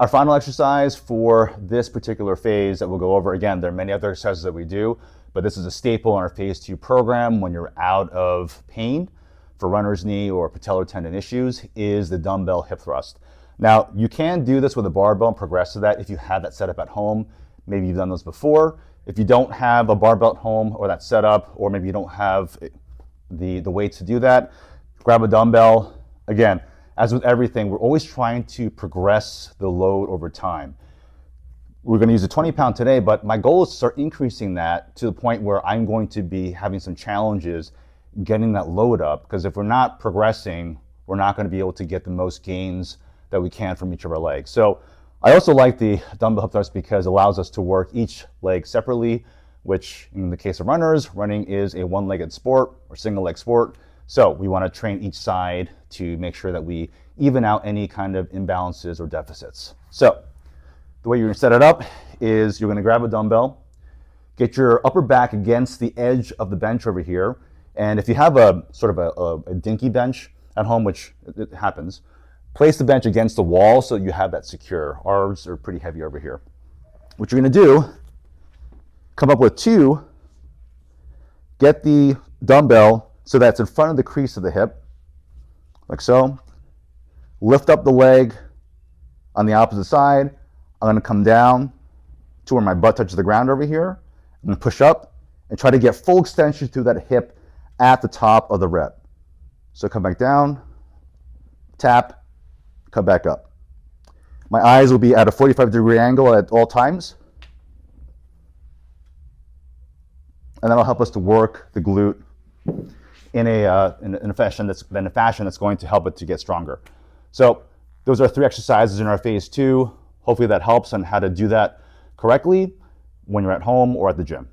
Our final exercise for this particular phase that we'll go over, again, there are many other exercises that we do, but this is a staple in our phase 2 program when you're out of pain for runner's knee or patellar tendon issues, is the dumbbell hip thrust. Now, you can do this with a barbell and progress to that if you have that set up at home. Maybe you've done those before. If you don't have a barbell at home or that setup, or maybe you don't have the weights to do that, grab a dumbbell. Again, as with everything, we're always trying to progress the load over time. We're going to use a 20-pound today, but my goal is to start increasing that to the point where I'm going to be having some challenges getting that load up, because if we're not progressing, we're not going to be able to get the most gains that we can from each of our legs. So I also like the dumbbell hip thrust because it allows us to work each leg separately, which in the case of runners, running is a one-legged sport or single-leg sport. So we want to train each side to make sure that we even out any kind of imbalances or deficits. So the way you're going to set it up is you're going to grab a dumbbell, get your upper back against the edge of the bench over here. And if you have a sort of a dinky bench at home, which it happens, place the bench against the wall so you have that secure. Ours are pretty heavy over here. What you're going to do, come up with 2, get the dumbbell so that's in front of the crease of the hip, like so. Lift up the leg on the opposite side. I'm going to come down to where my butt touches the ground over here. I'm going to push up and try to get full extension through that hip at the top of the rep. So come back down, tap, come back up. My eyes will be at a 45-degree angle at all times. And that'll help us to work the glute in a fashion that's going to help it to get stronger. So those are 3 exercises in our phase 2. Hopefully that helps on how to do that correctly when you're at home or at the gym.